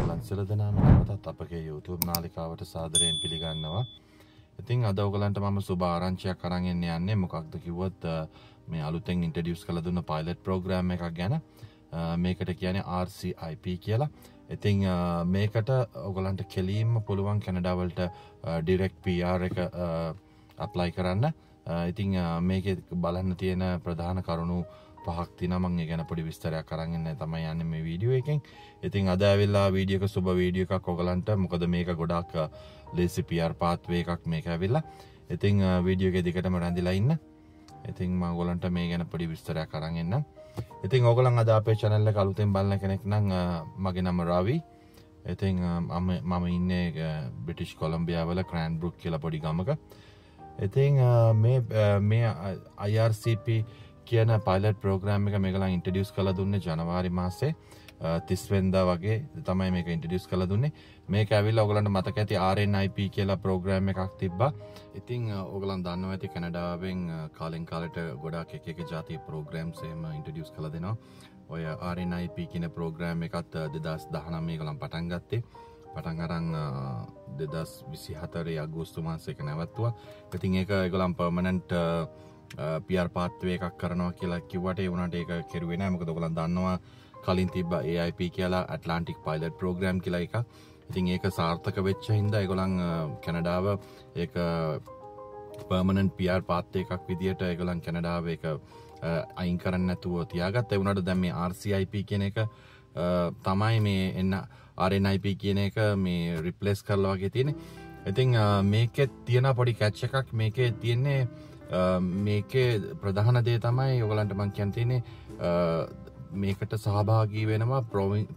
ලංසල දෙනාම නැවතත් අපගේ YouTube නාලිකාවට සාදරයෙන් පිළිගන්නවා. ඉතින් අද ඔයගලන්ට මම සුබ ආරංචියක් අරන් යන්නේ මොකක්ද කිව්වොත් මේ අලුතෙන් ඉන්ට්‍රොඩියුස් කරලා දුන්න පයිලට් ප්‍රෝග්‍රෑම් එකක් ගැන. මේකට කියන්නේ RCIP කියලා. ඉතින් මේකට ඔයගලන්ට කෙලින්ම පුළුවන් කැනඩා වලට ඩිරෙක්ට් PR එක ඇප්ලයි කරන්න. ඉතින් මේකේ බලන්න තියෙන ප්‍රධාන කරුණු පහක් තියෙනවා. මම ඒ ගැන පොඩි විස්තරයක් අරන් එන්න තමයි යන්නේ මේ වීඩියෝ එකෙන්. ඉතින් අද ඇවිල්ලා වීඩියෝ එක සුබ වීඩියෝ එකක් ඔයගලන්ට. මොකද මේක ගොඩක් ලේසි PR පාත්වේ එකක් මේක ඇවිල්ලා. ඉතින් වීඩියෝ එකේ දිගටම රැඳිලා ඉන්න. ඉතින් මම ඔයගලන්ට මේ ගැන පොඩි විස්තරයක් අරන් එන්නම්. ඉතින් ඔයගලන් අද අපේ channel එක අලුතෙන් බලන කෙනෙක් නම් මගේ නම රවි. ඉතින් මම ඉන්නේ බ්‍රිටිෂ් කොලම්බියා වල ක්‍රෑන්බ්‍රුක් කියලා පොඩි ගමක. ඉතින් මේ IRCP කියන පයිලට් ප්‍රෝග්‍රෑම් එක මේගොල්ලන් ඉන්ට්‍රොඩියුස් කරලා දුන්නේ ජනවාරි මාසේ 30 වෙනිදා වගේ තමයි මේක ඉන්ට්‍රොඩියුස් කරලා දුන්නේ. මේක ඇවිල්ලා ඔයගලන්ට මතක ඇති RNIP කියලා ප්‍රෝග්‍රෑම් එකක් තිබ්බා. ඉතින් ඔයගලන් දන්නවා ඇති කැනඩාවෙන් කාලෙන් කාලට ගොඩාක් එක જાති ප්‍රෝග්‍රෑම්ස් එහෙම ඉන්ට්‍රොඩියුස් කරලා දෙනවා. ඔය RNIP කියන ප්‍රෝග්‍රෑම් එකත් 2019 මේගොල්ලන් පටන් ගත්තේ. පටන් අරන් 2024 අගෝස්තු මාසයක නැවතුවා. ඉතින් ඒක ඒගොල්ලන් පර්මනන්ට් PR පාත්වේ එකක් කරනවා කියලා කිව්වට ඒ වුණාට ඒක කෙරුවේ නැහැ. මොකද ඔයගොල්ලන් දන්නවා කලින් තිබ්බ AIP කියලා ඇට්ලාන්ටික් පයිලට් ප්‍රෝග්‍රෑම් කියලා එකක්. ඉතින් ඒක සාර්ථක වෙච්ච හින්දා ඒගොල්ලන් කැනඩාව ඒක පර්මනන්ට් PR පාත් එකක් විදියට ඒගොල්ලන් කැනඩාව ඒක අයින් කරන්න නැතුව තියාගත්තා. ඒ වුණාට දැන් මේ RCIP කියන එක තමයි මේ එන්න RNIP කියන එක මේ රිප්ලේස් කරලා වගේ තියෙන්නේ. ඉතින් මේකේ තියෙන පොඩි කැච් එකක් මේකේ තියෙන්නේ මේකේ ප්‍රධාන දේ තමයි ඔයගලන්ට මම කියන්න තියෙන්නේ මේකට සහභාගී වෙනවා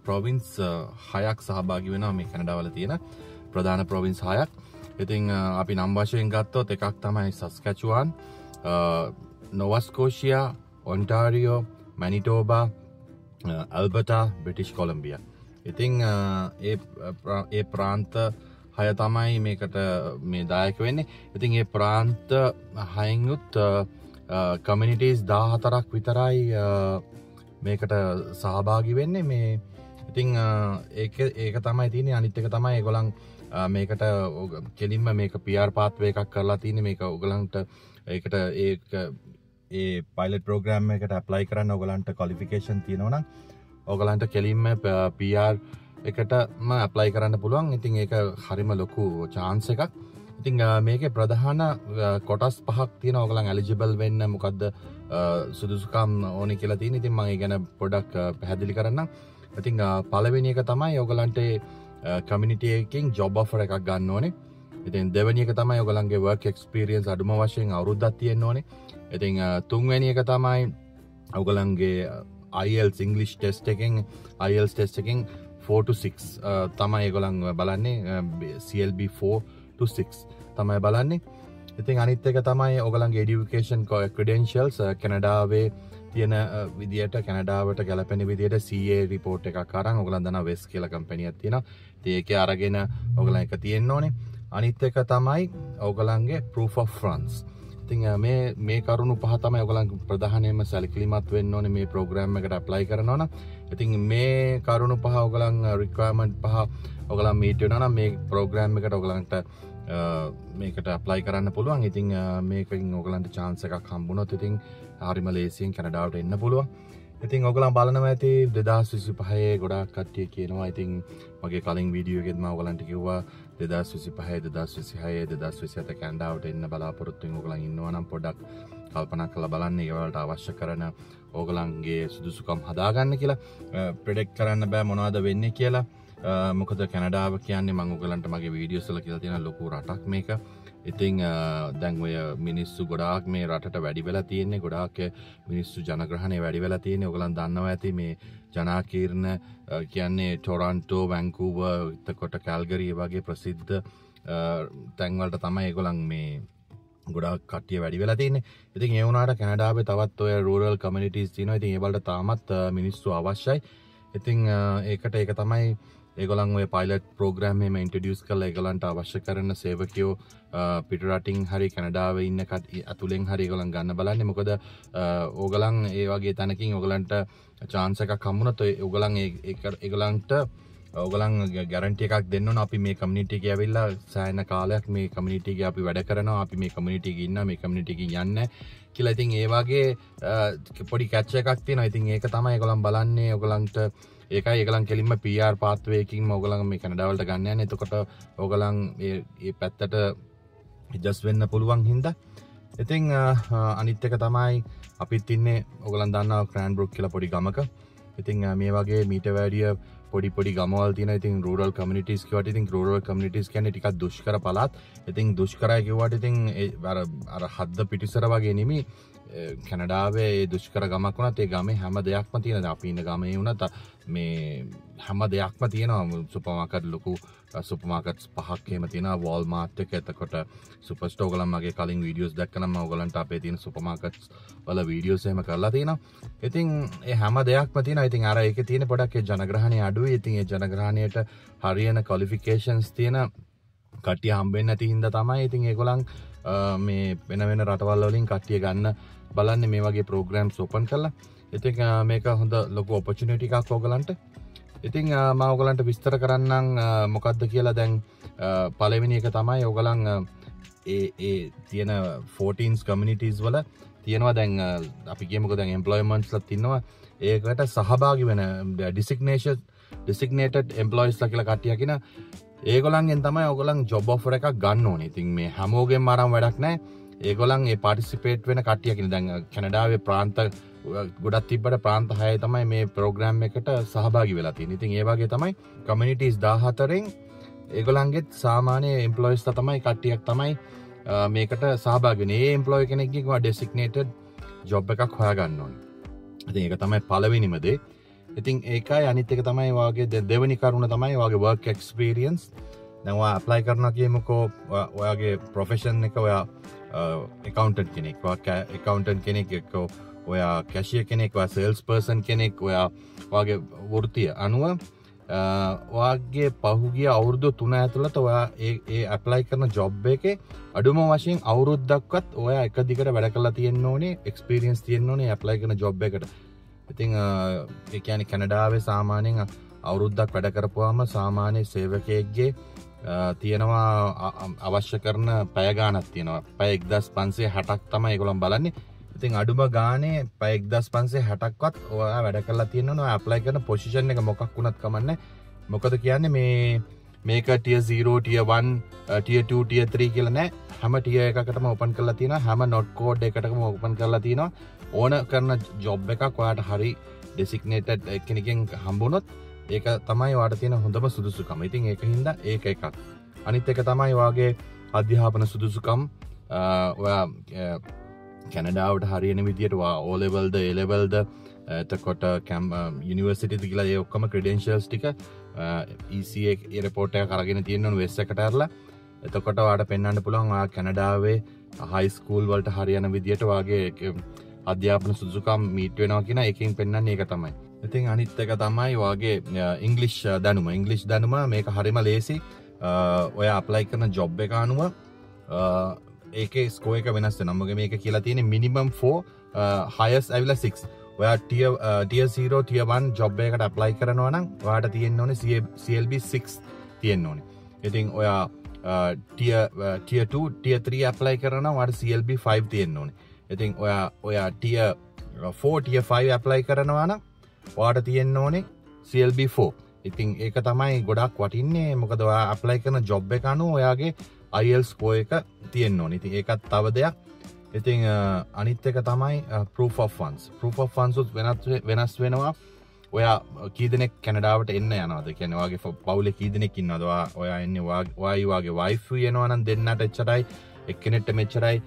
ප්‍රොවින්ස් 6ක් සහභාගී වෙනවා මේ කැනඩාවල තියෙන ප්‍රධාන ප්‍රොවින්ස් 6ක්. ඉතින් අපි නම් වශයෙන් ගත්තොත් එකක් තමයි සස්කැචුවන්, නොවා ස්කෝෂියා, ඔන්ටාරියෝ, මැනිටෝබා, ඇල්බර්ටා, බ්‍රිටිෂ් කොලම්බියා. ඉතින් ඒ ප්‍රාන්ත 6 තමයි මේකට මේ දායක වෙන්නේ. ඉතින් මේ ප්‍රාන්ත 6න් උත් කමියුනිටිස් 14ක් විතරයි මේකට සහභාගී වෙන්නේ. මේ ඉතින් ඒක තමයි තියෙන්නේ. අනිත් එක තමයි ඒගොල්ලන් මේකට කෙලින්ම මේක PR පාත්වේ එකක් කරලා තියෙන්නේ. මේක ඔයගලන්ට ඒකට ඒ පයිලට් ප්‍රෝග්‍රෑම් එකට ඇප්ලයි කරන්න ඔයගලන්ට ක්වොලිෆිකේෂන් තියෙනවා නම් ඔයගලන්ට කෙලින්ම PR එකටම ඇප්ලයි කරන්න පුළුවන්. ඉතින් ඒක හරිම ලොකු chance එකක්. ඉතින් මේකේ ප්‍රධාන කොටස් 5ක් තියෙනවා. ඔයගලන් එලිජිබල් වෙන්න මොකද්ද සුදුසුකම් ඕනේ කියලා තියෙන. ඉතින් මම ඒ ගැන පොඩ්ඩක් පැහැදිලි කරන්නම්. ඉතින් පළවෙනි එක තමයි ඔයගලන්ට කමියුනිටි එකකින් ජොබ් ඔෆර් එකක් ගන්න ඕනේ. ඉතින් දෙවෙනි එක තමයි ඔයගලන්ගේ වර්ක් එක්ස්පීරියන්ස් අඩුම වශයෙන් අවුරුද්දක් තියෙන්න ඕනේ. ඉතින් තුන්වෙනි එක තමයි ඔයගලන්ගේ IELTS English test එකෙන් IELTS test එකෙන් 4 to 6 තමයි ඒගොල්ලන් බලන්නේ. CLB 4 to 6 තමයි බලන්නේ. ඉතින් අනිත් එක තමයි ඔයගොල්ලන්ගේ education credentials කැනඩාවේ තියෙන විදියට කැනඩාවට ගැලපෙන විදියට CA report එකක් අරන් ඔයගොල්ලන් දන්නා වෙස් කියලා කම්පැනියක් තියෙනවා. ඉතින් ඒකේ අරගෙන ඔයගොල්ලන් එක තියෙන්න ඕනේ. අනිත් එක තමයි ඔයගොල්ලන්ගේ proof of funds. ඉතින් මේ කරුණු පහ තමයි ඔයගොල්ලන් ප්‍රධානයෙන්ම සැලකිලිමත් වෙන්න ඕනේ මේ ප්‍රෝග්‍රෑම් එකට ඇප්ලයි කරනවා නම්. ඉතින් මේ කරුණු පහ ඔයගොල්ලන් රික්වයර්මන්ට් පහ ඔයගොල්ලන් මීට් වෙනවා නම් මේ ප්‍රෝග්‍රෑම් එකට ඔයගොල්ලන්ට මේකට ඇප්ලයි කරන්න පුළුවන්. ඉතින් මේකකින් ඔයගොල්ලන්ට chance එකක් හම්බුනොත් ඉතින් හරිම ලේසියෙන් කැනඩාවට එන්න පුළුවන්. ඉතින් ඔයගොල්ලන් බලනවා ඇති 2025 ගොඩාක් කට්ටිය කියනවා. ඉතින් මගේ කලින් වීඩියෝ එකෙත් මම ඔයගොල්ලන්ට කිව්වා 2025 2026 2027 කැනඩාවට එන්න බලාපොරොත්තු වෙන ඔයගොල්ලන් ඉන්නවා නම් පොඩ්ඩක් කල්පනා කරලා බලන්න. ඒ වලට අවශ්‍ය කරන ඔයගොල්ලන්ගේ සුදුසුකම් හදාගන්න කියලා. ප්‍රෙඩික්ට් කරන්න බෑ මොනවද වෙන්නේ කියලා. මොකද කැනඩාව කියන්නේ මම ඔයගොල්ලන්ට මගේ වීඩියෝස් වල කියලා තියෙන ලොකු රටක් මේක. ඉතින් දැන් ඔය මිනිස්සු ගොඩාක් මේ රටට වැඩි වෙලා තියෙන්නේ. ගොඩාක් මිනිස්සු ජනග්‍රහණය වැඩි වෙලා තියෙන්නේ. ඔයගොල්ලන් දන්නවා ඇති මේ ජනාකීර්ණ කියන්නේ ටොරන්ටෝ, වැන්කූවර්, එතකොට කැල්ගරි වගේ ප්‍රසිද්ධ තැන් වලට තමයි ඒගොල්ලන් මේ ගොඩාක් කට්ටිය වැඩි වෙලා තියෙන්නේ. ඉතින් ඒ වුණාට කැනඩාවේ තවත් ඔය රූරල් කමියුනිටිස් තියෙනවා. ඉතින් ඒ වලට තාමත් මිනිස්සු අවශ්‍යයි. ඉතින් ඒක තමයි ඒගොල්ලන් ඔය පයිලට් ප්‍රෝග්‍රෑම් එකම ඉන්ට්‍රොඩියුස් කරලා ඒගොල්ලන්ට අවශ්‍ය කරන සේවකයෝ පිටරටින් හරි කැනඩාවේ ඉන්න අතුලෙන් හරි ඒගොල්ලන් ගන්න බලන්නේ. මොකද ඕගොල්ලන් ඒ වගේ තැනකින් ඕගොල්ලන්ට chance එකක් හම්බුනොත් ඕගොල්ලන් ඒගොල්ලන්ට ඕගොල්ලන් ගැරන්ටි එකක් දෙන්න ඕන. අපි මේ කමියුනිටි එකේ ඇවිල්ලා සෑහෙන කාලයක් මේ කමියුනිටි එකේ අපි වැඩ කරනවා. අපි මේ කමියුනිටි එකේ ඉන්නවා. මේ කමියුනිටි එකෙන් යන්නේ කියලා. ඉතින් ඒ වගේ පොඩි කැච් එකක් තියෙනවා. ඉතින් ඒක තමයි ඒගොල්ලන් බලන්නේ. ඕගොල්ලන්ට ඒකයි ඒගොල්ලන් කෙලින්ම PR pathway එකකින්ම ඕගොල්ලන් මේ කැනඩා වලට ගන්න යන්නේ. එතකොට ඕගොල්ලන් මේ පැත්තට ඇඩ්ජස්ට් වෙන්න පුළුවන් හින්දා. ඉතින් අනිත් එක තමයි අපිත් ඉන්නේ ඕගොල්ලන් දන්නවා ක්‍රෑන්බ්‍රුක් කියලා පොඩි ගමක. ඉතින් මේ වගේ මීට වැඩිය පොඩි ගමවල් තියෙනවා. ඉතින් රූරල් කමියුනිටිස් කියවට ඉතින් රූරල් කමියුනිටිස් කියන්නේ ටිකක් දුෂ්කර පළාත්. ඉතින් දුෂ්කරයි කිව්වට ඉතින් අර හද්ද පිටිසර වගේ නෙමෙයි. කැනඩාවේ ඒ දුෂ්කර ගමක් වුණත් ඒ ගමේ හැම දෙයක්ම තියෙනවා. අපි ඉන්න ගමේ වුණත් මේ හැම දෙයක්ම තියෙනවා. සුපර් මාකට් ලොකු සුපර් මාකට්ස් 5ක් එහෙම තියෙනවා. වෝල්මාර්ට් එක, එතකොට සුපර් ස්ටෝර් ගලන් මගේ කලින් වීඩියෝස් දැක්කනම් මම ඔයගලන්ට අපේ තියෙන සුපර් මාකට්ස් වල වීඩියෝස් එහෙම කරලා තියෙනවා. ඉතින් ඒ හැම දෙයක්ම තියෙනවා. ඉතින් අර ඒකේ තියෙන පොඩක් ඒ ජනග්‍රහණය අඩුයි. ඉතින් ඒ ජනග්‍රහණයට හරියන ක්වොලිෆිකේෂන්ස් තියෙන කට්ටිය හම්බෙන්නේ නැති හින්දා තමයි ඉතින් ඒගොල්ලන් මේ වෙන රටවල් වලින් කට්ටිය ගන්න බලන්නේ මේ වගේ ප්‍රෝග්‍රෑම්ස් ඕපන් කරලා. ඉතින් මේක හොඳ ලොකු ඔපචුනිටි එකක් ඕගලන්ට. ඉතින් මම ඕගලන්ට විස්තර කරන්නම් මොකද්ද කියලා. දැන් පළවෙනි එක තමයි ඕගලන් ඒ තියෙන 14 කමියුනිටිස් වල තියෙනවා දැන් අපි කියමුකෝ දැන් එම්ප්ලොයිමන්ට්ස්ලා තියෙනවා. ඒකට සහභාගී වෙන designated employees ලා කියලා කට්ටියක් ඉන ඒගොල්ලන්ගෙන් තමයි ඕගොල්ලන් ජොබ් ඔෆර් එකක් ගන්න ඕනේ. ඉතින් මේ හැමෝගෙම අරන් වැඩක් නැහැ. ඒගොල්ලන් ඒ පාටිසිපේට් වෙන කට්ටියක් ඉන්න. දැන් කැනඩාවේ ප්‍රාන්ත ගොඩක් තිබ්බට ප්‍රාන්ත 6 තමයි මේ ප්‍රෝග්‍රෑම් එකට සහභාගී වෙලා තියෙන්නේ. ඉතින් ඒ වගේ තමයි කමියුනිටිස් 14න් ඒගොල්ලන්ගෙත් සාමාන්‍ය එම්ප්ලොයිස්ලා තමයි කට්ටියක් තමයි මේකට සහභාගී වෙන්නේ. ඒ එම්ප්ලොයි කෙනෙක්ගේ කොහොම ඩෙසිග්නේටඩ් ජොබ් එකක් හොයාගන්න ඕනේ. ඉතින් ඒක තමයි පළවෙනිම දේ. ඉතින් ඒකයි අනිත් එක තමයි වාගේ දෙවෙනි කරුණ තමයි වාගේ work experience. දැන් ඔයා apply කරනවා කියමුකෝ ඔයාගේ profession එක ඔයා accountant කෙනෙක්, ඔයා accountant කෙනෙක් එක්ක ඔයා cashier කෙනෙක්, ඔයා sales person කෙනෙක්, ඔයා වාගේ වෘත්තිය අනුව ඔයාගේ පහුගිය අවුරුදු 3 ඇතුළත ඔයා ඒ apply කරන job එකේ අඩුම වශයෙන් අවුරුද්දක්වත් ඔයා එක දිගට වැඩ කරලා තියෙන්න ඕනේ, experience තියෙන්න ඕනේ apply කරන job එකට. ඉතින් ඒ කියන්නේ කැනඩාවේ සාමාන්‍යයෙන් අවුරුද්දක් වැඩ කරපුවාම සාමාන්‍ය සේවකයෙක්ගේ තියෙනවා අවශ්‍ය කරන පැය ගාණක් තියෙනවා. පැය 1560ක් තමයි ඒගොල්ලන් බලන්නේ. ඉතින් අඩුම ගානේ පැය 1560ක්වත් ඔයා වැඩ කරලා තියෙනවා. ඔයා apply කරන position එක මොකක් වුණත් කමන්නේ. මොකද කියන්නේ මේක tier 0, tier 1, tier 2, tier 3 කියලා නෑ. හැම tier එකකටම open කරලා තියෙනවා. හැම not code එකකටම open කරලා තියෙනවා. ඕන කරන ජොබ් එකක් ඔයාට හරි ඩෙසිග්නේටඩ් කෙනකින් හම්බුනොත් ඒක තමයි ඔයාට තියෙන හොඳම සුදුසුකම. ඉතින් ඒක හින්දා ඒක එකක්. අනිත් එක තමයි ඔයාගේ අධ්‍යාපන සුදුසුකම්. ඔයා කැනඩාවට හරියන විදියට ඔයා O levelද A levelද එතකොට යුනිවර්සිටිද කියලා ඒ ඔක්කොම ක්‍රෙඩෙන්ෂියල්ස් ටික ECA ඒ report එක අරගෙන තියෙන්න ඕන වෙබ් එකට අරලා. එතකොට ඔයාට පෙන්වන්න පුළුවන් ඔයා කැනඩාවේ හයි ස්කූල් වලට හරියන විදියට ඔයාගේ අධ්‍යාපන සුදුසුකම් මීට් වෙනවා කියන එකෙන් පෙන්වන්නේ ඒක තමයි. ඉතින් අනිත් එක තමයි වාගේ ඉංග්ලිෂ් දැනුම. ඉංග්ලිෂ් දැනුම මේක හරිම ලේසි. ඔයා apply කරන job එක අනුව ඒකේ score එක වෙනස් වෙනවා. මොකද මේක කියලා තියෙන්නේ minimum 4 highest ඇවිල්ලා 6. ඔයා tier 0 tier 1 job එකකට apply කරනවා නම් ඔයාට තියෙන්න ඕනේ CLB 6 තියෙන්න ඕනේ. ඉතින් ඔයා tier 2 tier 3 apply කරනවා නම් ඔයාට CLB 5 තියෙන්න ඕනේ. ඉතින් ඔයා tier 4 tier 5 apply කරනවා නම් ඔයාට තියෙන්න ඕනේ CLB 4. ඉතින් ඒක තමයි ගොඩක් වටින්නේ. මොකද ඔයා apply කරන job එක අනුව ඔයාගේ IELTS score එක තියෙන්න ඕනේ. ඉතින් ඒකත් තව දෙයක්. ඉතින් අනිත් එක තමයි proof of funds. proof of funds වෙනස් වෙනවා. ඔයා කී දෙනෙක් කැනඩාවට එන්න යනවද? කියන්නේ ඔයාගේ පවුලේ කී දෙනෙක් ඉන්නවද? ඔයා එන්නේ ඔයාගේ wife වෙනවා නම් දෙන්නට එච්චරයි. එක්කෙනෙක්ට මෙච්චරයි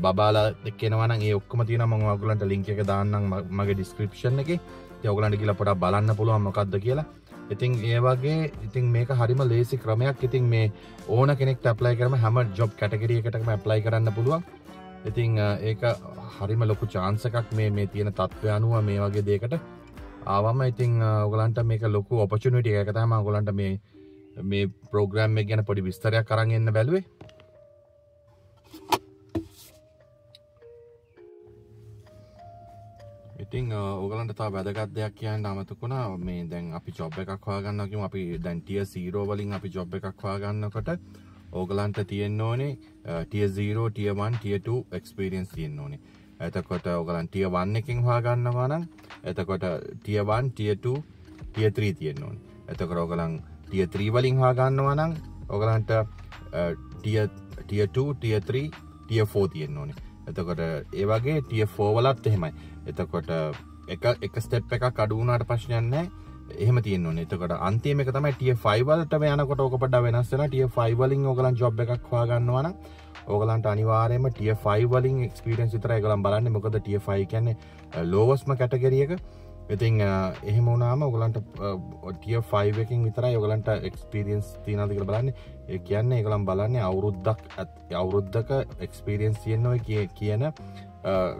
බබාලා එක්කෙනවා නම් ඒ ඔක්කොම තියෙනවා. මම ඔයගොල්ලන්ට link එක දාන්නම් මගේ description එකේ. ඉතින් ඔයගොල්ලන්ට ගිහලා පොඩක් බලන්න පුළුවන් මොකද්ද කියලා. ඉතින් ඒ වගේ ඉතින් මේක හරිම ලේසි ක්‍රමයක්. ඉතින් මේ ඕන කෙනෙක්ට apply කරම හැම job category එකකටම apply කරන්න පුළුවන්. ඉතින් ඒක හරිම ලොකු chance එකක් මේ තියෙන තත්ත්වය අනුව මේ වගේ දෙයකට ආවම ඉතින් ඔයගලන්ට මේක ලොකු ඔපචුනිටි එකක් තමයි ඔයගලන්ට මේ ප්‍රෝග්‍රෑම් එක ගැන පොඩි විස්තරයක් අරන් එන්න බැලුවේ. ඉතින් ඔයගලන්ට තව වැදගත් දෙයක් කියන්න අමතකුණා. මේ දැන් අපි ජොබ් එකක් හොයාගන්නවා කියමු. අපි දැන් tier 0 වලින් අපි ජොබ් එකක් හොයාගන්නකොට ඕගලන්ට තියෙන්න ඕනේ tier 0, tier 1, tier 2 experience තියෙන්න ඕනේ. එතකොට ඕගලන් tier 1 එකකින් හොයාගන්නවා නම් එතකොට tier 1, tier 2, tier 3 තියෙන්න ඕනේ. එතකොට ඕගලන් tier 3 වලින් හොයාගන්නවා නම් ඕගලන්ට tier 2, tier 3, tier 4 තියෙන්න ඕනේ. එතකොට ඒ වගේ tier 4 වලත් එහෙමයි. එතකොට එක ස්ටෙප් එකක් අඩු වුණාට ප්‍රශ්නයක් නැහැ. එහෙම තියෙන්න ඕනේ. එතකොට අන්තිම එක තමයි tier 5 වලට යනකොට ඕක පොඩ්ඩක් වෙනස් වෙනවා. tier 5 වලින් ඕගලන් ජොබ් එකක් හොයාගන්නවා නම් ඕගලන්ට අනිවාර්යයෙන්ම tier 5 වලින් එක්ස්පීරියන්ස් විතරයි ඒගොල්ලන් බලන්නේ. මොකද tier 5 කියන්නේ lowestම කැටගරි එක. ඉතින් එහෙම වුණාම ඕගලන්ට tier 5 එකකින් විතරයි ඕගලන්ට එක්ස්පීරියන්ස් තියනවාද කියලා බලන්නේ. ඒ කියන්නේ ඒගොල්ලන් බලන්නේ අවුරුද්දක එක්ස්පීරියන්ස් තියෙන ඔය කියන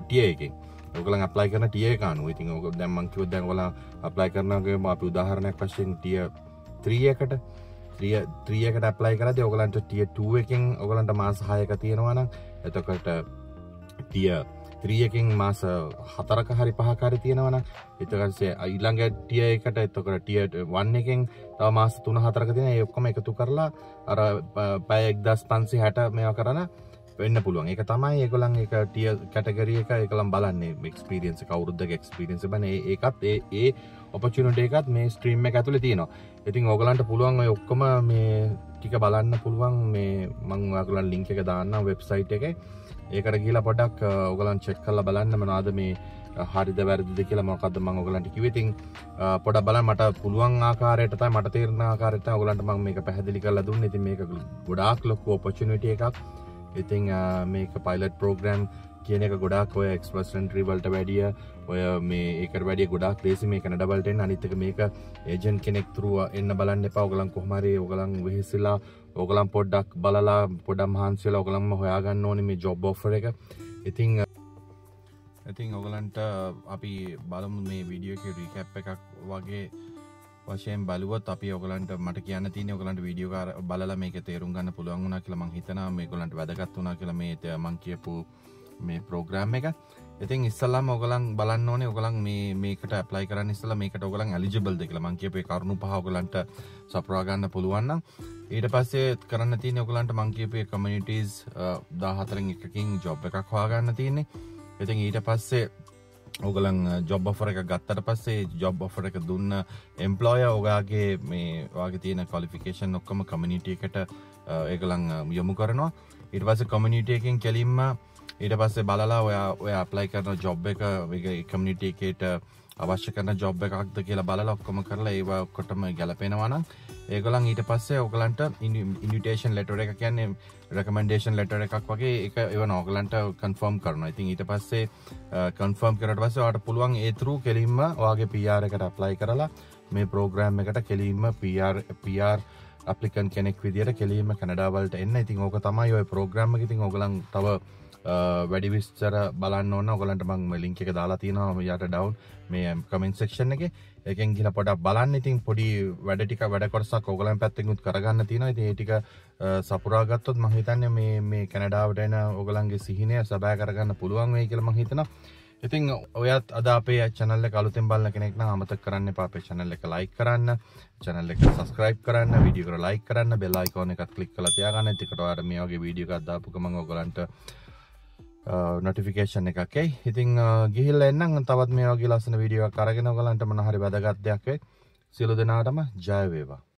tier එකකින්. ඔයගොල්ලන් apply කරන tier එක අනුව. ඉතින් ඔයගොල්ලෝ දැන් මම කිව්වොත් දැන් ඔයගොල්ලන් apply කරනවා කියමු අපි උදාහරණයක් වශයෙන් tier 3 එකට. tier එකට apply කරද්දී ඔයගොල්ලන්ට tier 2 එකෙන් ඔයගොල්ලන්ට මාස 6ක තියෙනවා නම් එතකොට tier 3 එකෙන් මාස 4ක හරි 5ක හරි තියෙනවා නම් ඊට පස්සේ ඊළඟ tier එකට එතකොට tier 1 එකෙන් තව මාස 3-4ක තියෙනවා. ඒ ඔක්කොම එකතු කරලා අර පැය 1560 මේවා කරන වෙන්න පුළුවන්. ඒක තමයි ඒගොල්ලන් ඒක ටියර් කැටගරි එක ඒගොල්ලන් බලන්නේ එක්ස්පීරියන්ස් එක අවුරුද්දක එක්ස්පීරියන්ස් එක බන්නේ ඒකත් ඒ ඔපචුනිටි එකත් මේ ස්ට්‍රීම් එක ඇතුලේ තියෙනවා. ඉතින් ඕගලන්ට පුළුවන් ඔය ඔක්කොම මේ ටික බලන්න පුළුවන්. මේ මම ඔයගලන් ලින්ක් එක දාන්නම් වෙබ්සයිට් එකේ. ඒකට ගිහලා පොඩ්ඩක් ඕගලන් චෙක් කරලා බලන්න මොනවද මේ හරිද වැරදිද කියලා මොකද්ද මම ඔයගලන්ට කිව්වේ. ඉතින් පොඩ්ඩක් බලන්න මට පුළුවන් ආකාරයට තමයි මට තේරෙන ආකාරයට තමයි ඔයගලන්ට මම මේක පැහැදිලි කරලා දුන්නේ. ඉතින් මේක ගොඩාක් ලොකු ඔපචුනිටි එකක්. ඉතින් මේක පයිලට් ප්‍රෝග්‍රෑම් කියන එක ගොඩාක් ඔය එක්ස්ප්‍රස් එන්ට්‍රි වලට වැඩිය ඔය මේ ඒකට වැඩිය ගොඩාක් ලේසි මේ කැනඩා වලට එන්න. අනිත් එක මේක ඒජන්ට් කෙනෙක් through එන්න බලන්න එපා. ඔයගලන් කොහොම හරි ඔයගලන් වෙහෙසිලා ඔයගලන් පොඩ්ඩක් බලලා පොඩ්ඩක් මහන්සි වෙලා ඔයගලන්ම හොයාගන්න ඕනේ මේ ජොබ් ඔෆර් එක. ඉතින් ඔයගලන්ට අපි බලමු මේ වීඩියෝ එකේ රීකැප් එකක් වගේ වශයෙන් බලුවොත් අපි ඔයගලන්ට මට කියන්න තියෙන්නේ ඔයගලන්ට වීඩියෝ එක බලලා මේක තේරුම් ගන්න පුළුවන් වුණා කියලා මම හිතනවා. මේගොල්ලන්ට වැදගත් වුණා කියලා මේ මම කියපු මේ ප්‍රෝග්‍රෑම් එක. ඉතින් ඉස්සල්ලාම ඔයගලන් බලන්න ඕනේ ඔයගලන් මේකට ඇප්ලයි කරන්න ඉස්සලා මේකට ඔයගලන් එලිජිබල්ද කියලා. මම කියපු ඒ කරුණු පහ ඔයගලන්ට සපුරා ගන්න පුළුවන් නම් ඊට පස්සේ කරන්න තියෙන්නේ ඔයගලන්ට මම කියපු ඒ කමියුනිටිස් 14න් එකකින් ජොබ් එකක් හොයාගන්න තියෙන්නේ. ඉතින් ඊට පස්සේ ඔයගලන් ජොබ් ඔෆර් එක ගත්තට පස්සේ ජොබ් ඔෆර් එක දුන්න එම්ප්ලොයර් ඔයාගේ මේ ඔයාගේ තියෙන ක්වොලිෆිකේෂන් ඔක්කොම කමියුනිටි එකට ඒගොල්ලන් යොමු කරනවා. ඊට පස්සේ කමියුනිටි එකෙන් කෙලින්ම ඊට පස්සේ බලලා ඔයා ඇප්ලයි කරන ජොබ් එක ඒ කමියුනිටි එකේට අවශ්‍ය කරන ජොබ් එකක්ද කියලා බලලා ඔක්කොම කරලා ඒව ඔක්කොටම ගැලපෙනවා නම් ඒගොල්ලන් ඊට පස්සේ ඔයගලන්ට ඉන්විටේෂන් ලෙටර් එක කියන්නේ රෙකමෙන්ඩේෂන් ලෙටර් එකක් වගේ ඒක එවන ඔයගලන්ට කන්ෆර්ම් කරනවා. ඉතින් ඊට පස්සේ කන්ෆර්ම් කරලා පස්සේ ඔයාලට පුළුවන් ඒ through කෙලින්ම ඔයාගේ PR එකට ඇප්ලයි කරලා මේ ප්‍රෝග්‍රෑම් එකට කෙලින්ම PR ඇප්ලිකන්ට් කෙනෙක් විදියට කෙලින්ම කැනඩා වලට එන්න. ඉතින් ඕක තමයි ඔය ප්‍රෝග්‍රෑම් එක. ඉතින් ඔයගලන් තව වැඩි විස්තර බලන්න ඕන ඔයගලන්ට මම ලින්ක් එක දාලා තියෙනවා යට ඩවුන් මේ කමෙන්ට් සෙක්ෂන් එකේ. ඒකෙන් ගිහලා පොඩක් බලන්න. ඉතින් පොඩි වැඩ කොටසක් ඔයගලන් පැත්තෙන් උත් කරගන්න තියෙනවා. ඉතින් ඒ ටික සපුරා ගත්තොත් මම හිතන්නේ මේ කැනඩාවට එන ඔයගලන්ගේ සිහිනය සබෑ කරගන්න පුළුවන් වෙයි කියලා මම හිතනවා. ඉතින් ඔයත් අද අපේ channel එක අලුතෙන් බලන කෙනෙක් නම් අමතක කරන්න එපා අපේ channel එක like කරන්න, channel එක subscribe කරන්න, වීඩියෝ එකට like කරන්න, bell icon එකත් click කරලා තියාගන්න. එතකොට ඔයාලට මේ වගේ වීඩියෝ එකක් දාපු ගමන් ඔයගලන්ට notification එකක් එයි. ඉතින් ගිහිල්ලා එන්නම් තවත් මේ වගේ ලස්සන වීඩියෝ එකක් අරගෙන ඔයගලන්ට මොන හරි වැදගත් දෙයක් වෙයි. සියලු දෙනාටම ජය වේවා.